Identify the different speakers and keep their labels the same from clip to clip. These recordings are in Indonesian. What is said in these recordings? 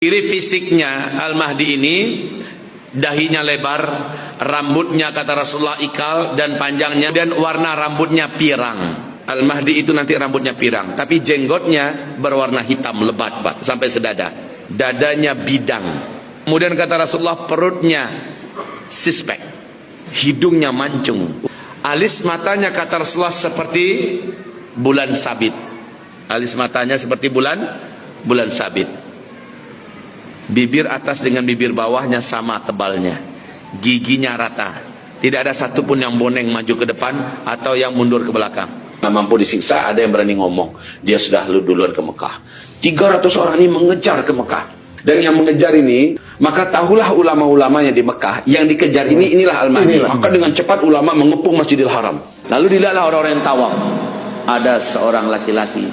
Speaker 1: Ciri fisiknya Al-Mahdi ini, dahinya lebar, rambutnya kata Rasulullah ikal dan panjangnya, dan warna rambutnya pirang. Al-Mahdi itu nanti rambutnya pirang, tapi jenggotnya berwarna hitam lebat, Pak, sampai sedada. Dadanya bidang. Kemudian kata Rasulullah perutnya sispek, hidungnya mancung. Alis matanya kata Rasulullah seperti bulan sabit. Alis matanya seperti bulan sabit. Bibir atas dengan bibir bawahnya sama tebalnya. Giginya rata. Tidak ada satupun yang boneng maju ke depan atau yang mundur ke belakang. Tidak mampu disiksa, ada yang berani ngomong. Dia sudah duluan ke Mekah. 300 orang ini mengejar ke Mekah. Dan yang mengejar ini, maka tahulah ulama-ulamanya di Mekah. Yang dikejar inilah Al-Mahdi. Maka dengan cepat ulama mengepung Masjidil Haram. Lalu dilihatlah orang-orang yang tawaf. Ada seorang laki-laki,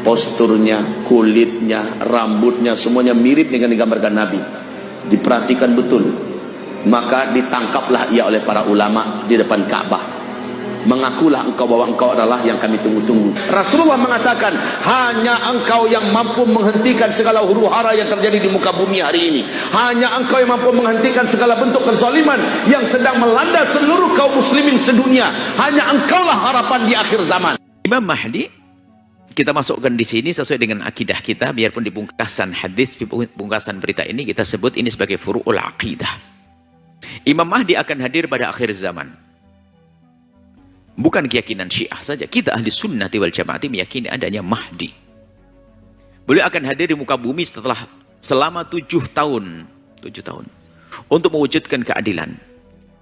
Speaker 1: posturnya, kulitnya, rambutnya semuanya mirip dengan digambarkan Nabi. Diperhatikan betul. Maka ditangkaplah ia oleh para ulama di depan Ka'bah. Mengakulah engkau bahwa engkau adalah yang kami tunggu-tunggu. Rasulullah mengatakan, hanya engkau yang mampu menghentikan segala huru-hara yang terjadi di muka bumi hari ini. Hanya engkau yang mampu menghentikan segala bentuk kezaliman yang sedang melanda seluruh kaum muslimin sedunia. Hanya engkaulah harapan di akhir zaman.
Speaker 2: Imam Mahdi kita masukkan di sini sesuai dengan akidah kita, biarpun di pungkasan hadis, di pungkasan berita ini kita sebut ini sebagai furu'ul aqidah. Imam Mahdi akan hadir pada akhir zaman. Bukan keyakinan Syiah saja, kita ahli sunnati wal jamaati meyakini adanya Mahdi. Beliau akan hadir di muka bumi selama 7 tahun untuk mewujudkan keadilan,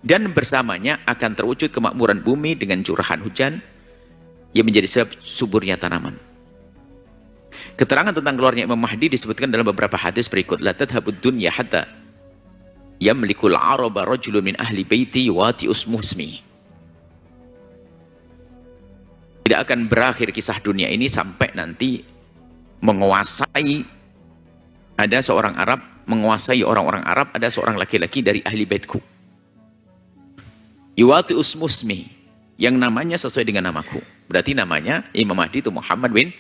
Speaker 2: dan bersamanya akan terwujud kemakmuran bumi dengan curahan hujan yang menjadi sebab suburnya tanaman. Keterangan tentang keluarnya Imam Mahdi disebutkan dalam beberapa hadis berikut. La tadhabud dunya hatta yamlikul araba rajulun min ahli baiti wati usmuhsmi. Tidak akan berakhir kisah dunia ini sampai nanti menguasai, ada seorang Arab menguasai orang-orang Arab, ada seorang laki-laki dari ahli baitku. Yuwati usmusmi, yang namanya sesuai dengan namaku. Berarti namanya Imam Mahdi itu Muhammad bin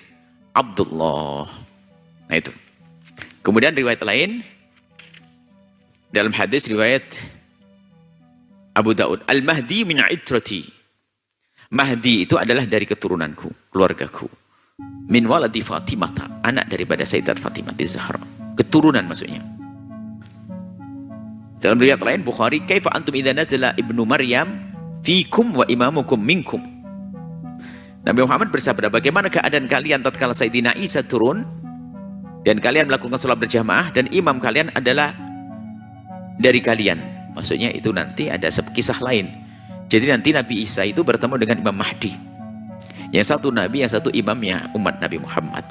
Speaker 2: Abdullah. Nah itu. Kemudian riwayat lain, dalam hadis riwayat Abu Daud, Al-Mahdi min itrati. Mahdi itu adalah dari keturunanku, keluargaku. Min waladi Fatimah, anak daripada Sayyidat Fatimah Zahra. Keturunan maksudnya. Dalam riwayat lain Bukhari, kaifa antum idza nazala ibnu Maryam fikum wa imamukum minkum. Nabi Muhammad bersabda, bagaimana keadaan kalian tatkala Sayyidina Isa turun dan kalian melakukan salat berjamaah dan imam kalian adalah dari kalian. Maksudnya itu nanti ada kisah lain. Jadi nanti Nabi Isa itu bertemu dengan Imam Mahdi. Yang satu Nabi, yang satu imamnya umat Nabi Muhammad.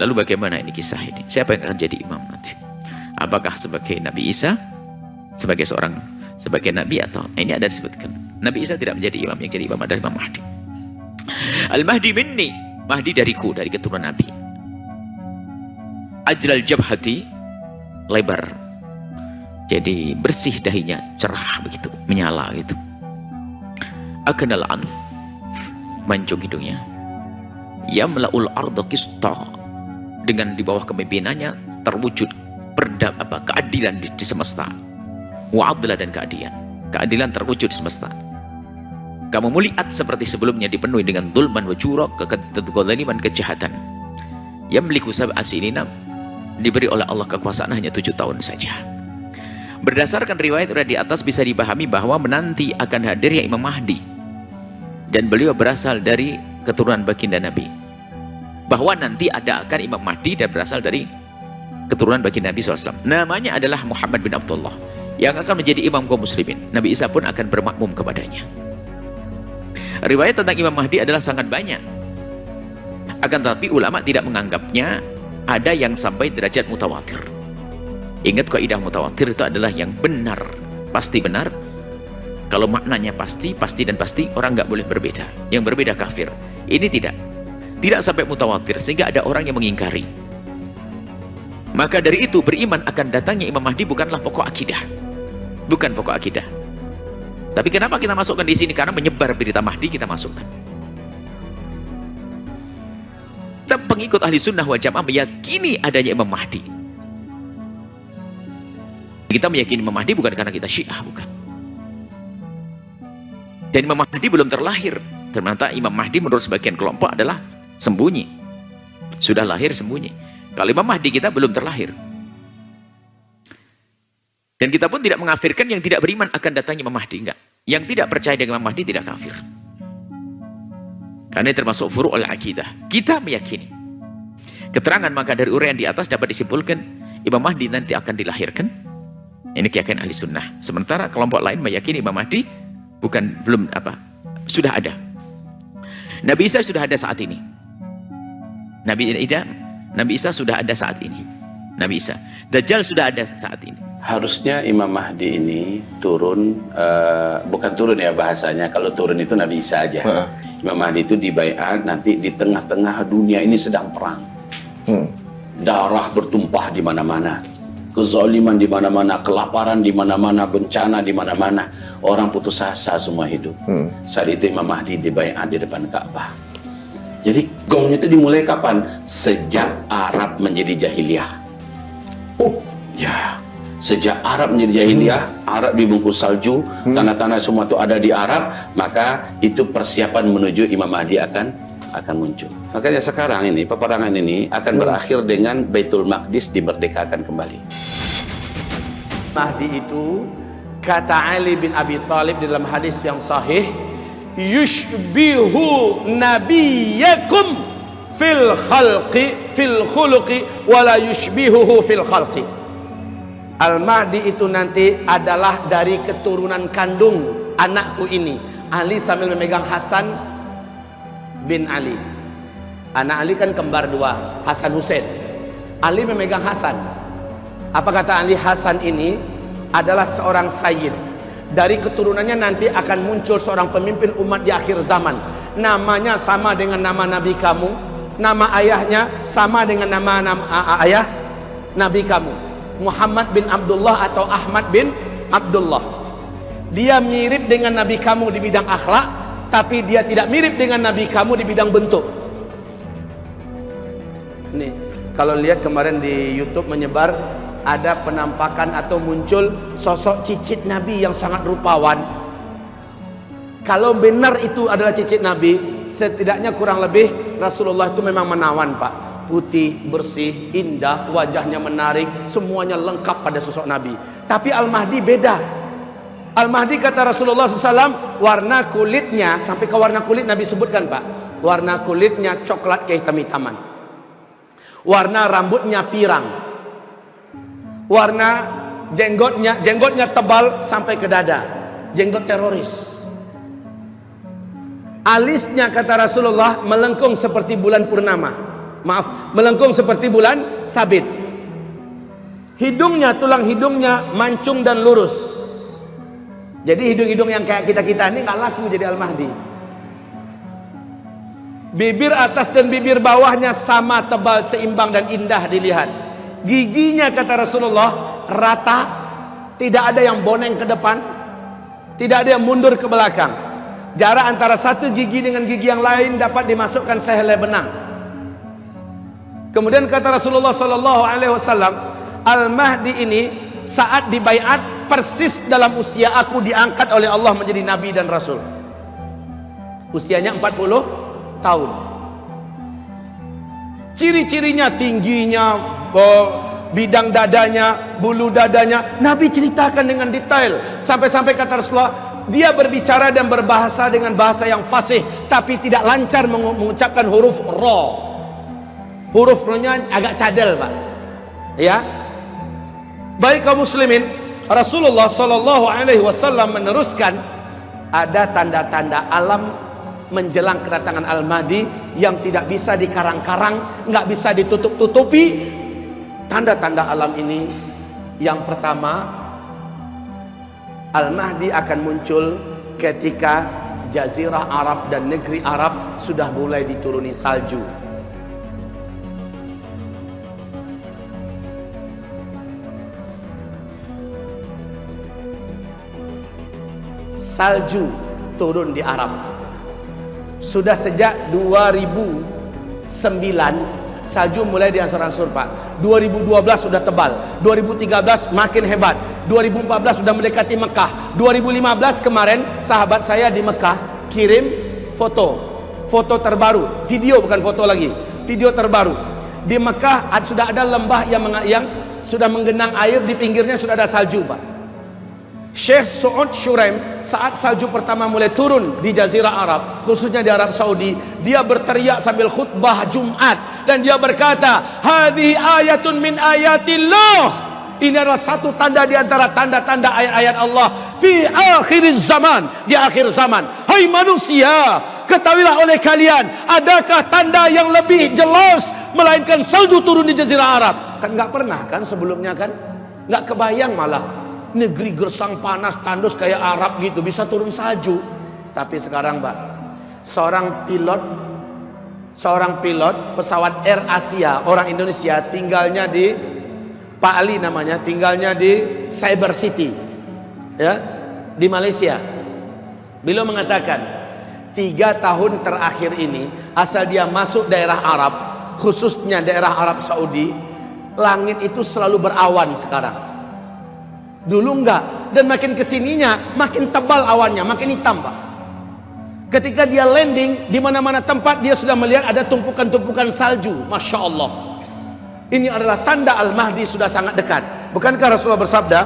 Speaker 2: Lalu bagaimana ini kisah ini? Siapa yang akan jadi imam nanti? Apakah sebagai Nabi Isa? Sebagai Nabi atau? Ini ada disebutkan. Nabi Isa tidak menjadi imam, yang jadi imam adalah Imam Mahdi. Al-Mahdi minni, Mahdi dariku, dari keturunan Nabi. Ajlal jabhati, lebar. Jadi bersih dahinya, cerah begitu, menyala gitu. Akanal anf, mancung hidungnya. Yamla'ul arda qista, dengan di bawah kepemimpinannya terwujud keadilan di semesta. Wa adla, dan keadilan terwujud di semesta. Kamu muliat seperti sebelumnya dipenuhi dengan dzulman wa jura, kezaliman, kejahatan. Yamliku sab'a sinina, diberi oleh Allah kekuasaan hanya 7 tahun saja. Berdasarkan riwayat di atas bisa dipahami bahwa menanti akan hadirnya Imam Mahdi dan beliau berasal dari keturunan baginda Nabi. Bahwa nanti akan Imam Mahdi dan berasal dari keturunan baginda Nabi SAW. Namanya adalah Muhammad bin Abdullah yang akan menjadi imam kaum muslimin. Nabi Isa pun akan bermakmum kepadanya. Riwayat tentang Imam Mahdi adalah sangat banyak. Akan tetapi ulama tidak menganggapnya ada yang sampai derajat mutawatir. Ingat, kaidah mutawatir itu adalah yang benar, pasti benar. Kalau maknanya pasti dan pasti, orang nggak boleh berbeda. Yang berbeda kafir. Ini tidak sampai mutawatir sehingga ada orang yang mengingkari. Maka dari itu beriman akan datangnya Imam Mahdi bukanlah pokok akidah, bukan pokok akidah. Tapi kenapa kita masukkan di sini? Karena menyebar berita Mahdi kita masukkan. Kita pengikut ahli sunnah wal jamaah meyakini adanya Imam Mahdi. Kita meyakini Imam Mahdi bukan karena kita Syiah, bukan. Dan Imam Mahdi belum terlahir. Ternyata Imam Mahdi menurut sebagian kelompok adalah sembunyi. Sudah lahir sembunyi. Kalau Imam Mahdi kita belum terlahir. Dan kita pun tidak mengafirkan yang tidak beriman akan datangnya Imam Mahdi. Enggak. Yang tidak percaya dengan Imam Mahdi tidak kafir. Karena ini termasuk furu'ul akidah. Kita meyakini. Keterangan maka dari uraian di atas dapat disimpulkan Imam Mahdi nanti akan dilahirkan. Ini keyakinan ahli sunnah. Sementara kelompok lain meyakini Imam Mahdi sudah ada. Nabi Isa sudah ada saat ini. Nabi Isa sudah ada saat ini. Nabi Isa. Dajjal sudah ada saat ini.
Speaker 3: Harusnya Imam Mahdi ini turun, bukan turun ya bahasanya, kalau turun itu Nabi Isa aja. Imam Mahdi itu dibaiat nanti di tengah-tengah dunia ini sedang perang. Darah bertumpah di mana-mana, kezaliman di mana-mana, kelaparan di mana-mana, bencana di mana-mana, orang putus asa semua hidup. Saat itu Imam Mahdi dibaiat di depan Ka'bah. Jadi gongnya itu dimulai kapan? Sejak Arab menjadi jahiliyah. Ya, sejak Arab menjadi jahiliyah, Arab dibungkus salju, tanah-tanah semua itu ada di Arab, maka itu persiapan menuju Imam Mahdi akan muncul. Makanya sekarang ini peperangan ini akan berakhir dengan Baitul Maqdis dimerdekakan kembali.
Speaker 1: Mahdi itu kata Ali bin Abi Thalib dalam hadis yang sahih, yushbihu nabiyakum fil khalqi fil khuluqi wala yushbihuhu fil khalqi. Al-Mahdi itu nanti adalah dari keturunan kandung anakku ini. Ali sambil memegang Hasan bin Ali. Anak Ali kan kembar dua, Hasan Hussein. Ali memegang Hasan. Apa kata Ali? Hasan ini adalah seorang sayyid. Dari keturunannya nanti akan muncul seorang pemimpin umat di akhir zaman. Namanya sama dengan nama Nabi kamu. Nama ayahnya sama dengan nama ayah Nabi kamu. Muhammad bin Abdullah atau Ahmad bin Abdullah. Dia mirip dengan Nabi kamu di bidang akhlak, tapi dia tidak mirip dengan Nabi kamu di bidang bentuk. Nih, kalau lihat kemarin di YouTube menyebar, ada penampakan atau muncul sosok cicit Nabi yang sangat rupawan. Kalau benar itu adalah cicit Nabi, setidaknya kurang lebih Rasulullah itu memang menawan, Pak. Putih, bersih, indah, wajahnya menarik, semuanya lengkap pada sosok Nabi. Tapi Al-Mahdi beda. Al-Mahdi kata Rasulullah SAW, warna kulitnya, sampai ke warna kulit Nabi sebutkan, Pak. Warna kulitnya coklat kehitam-hitaman. Warna rambutnya pirang. Warna jenggotnya tebal sampai ke dada. Jenggot teroris. Alisnya kata Rasulullah melengkung seperti bulan purnama. Maaf, melengkung seperti bulan sabit. Hidungnya, tulang hidungnya mancung dan lurus. Jadi hidung-hidung yang kayak kita-kita ini nggak laku jadi Al-Mahdi. Bibir atas dan bibir bawahnya sama tebal, seimbang dan indah dilihat. Giginya kata Rasulullah rata, tidak ada yang boneng ke depan, tidak ada yang mundur ke belakang. Jarak antara satu gigi dengan gigi yang lain dapat dimasukkan sehelai benang. Kemudian kata Rasulullah SAW, Al-Mahdi ini saat dibaiat persis dalam usia aku diangkat oleh Allah menjadi Nabi dan Rasul. Usianya 40 tahun. Ciri-cirinya tingginya, bidang dadanya, bulu dadanya, Nabi ceritakan dengan detail. Sampai-sampai kata Rasulullah, dia berbicara dan berbahasa dengan bahasa yang fasih, tapi tidak lancar mengucapkan huruf Ra. Huruf Ra-nya agak cadel, Pak. Ya. Baik kaum muslimin, Rasulullah SAW meneruskan ada tanda-tanda alam menjelang kedatangan Al-Mahdi yang tidak bisa dikarang-karang, nggak bisa ditutup-tutupi. Tanda-tanda alam ini, yang pertama, Al-Mahdi akan muncul ketika Jazirah Arab dan negeri Arab sudah mulai dituruni salju. Salju turun di Arab. Sudah sejak 2009 salju mulai diansur-ansur Pak. 2012 sudah tebal, 2013 makin hebat, 2014 sudah mendekati Mekah, 2015 kemarin sahabat saya di Mekah kirim foto terbaru, video bukan foto lagi, video terbaru. Di Mekah sudah ada lembah yang sudah menggenang air, di pinggirnya sudah ada salju Pak. Syekh Saud Shuraim saat salju pertama mulai turun di Jazirah Arab, khususnya di Arab Saudi, dia berteriak sambil khutbah Jumat dan dia berkata, hadhihi ayatun min ayatillah. Ini adalah satu tanda di antara tanda-tanda ayat-ayat Allah fi akhir zaman, di akhir zaman. Hai manusia, ketahuilah oleh kalian, adakah tanda yang lebih jelas melainkan salju turun di Jazirah Arab? Kan nggak pernah kan sebelumnya kan? Nggak kebayang malah. Negeri gersang panas tandus kayak Arab gitu bisa turun salju. Tapi sekarang Mbak, seorang pilot pesawat Air Asia orang Indonesia, tinggalnya di Pak Ali namanya, tinggalnya di Cyber City ya, di Malaysia. Beliau mengatakan 3 tahun terakhir ini asal dia masuk daerah Arab, khususnya daerah Arab Saudi, langit itu selalu berawan sekarang. Dulu enggak, dan makin kesininya makin tebal awannya, makin hitam Pak. Ketika dia landing di mana-mana tempat dia sudah melihat ada tumpukan-tumpukan salju. Masya Allah, ini adalah tanda Al-Mahdi sudah sangat dekat. Bukankah Rasulullah bersabda,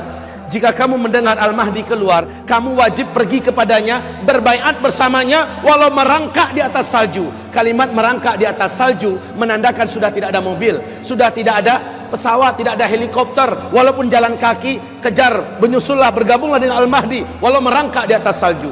Speaker 1: jika kamu mendengar Al-Mahdi keluar, kamu wajib pergi kepadanya, berbaiat bersamanya walau merangkak di atas salju. Kalimat merangkak di atas salju menandakan sudah tidak ada mobil, sudah tidak ada pesawat, tidak ada helikopter, walaupun jalan kaki, kejar, menyusullah, bergabunglah dengan Al-Mahdi walau merangkak di atas salju.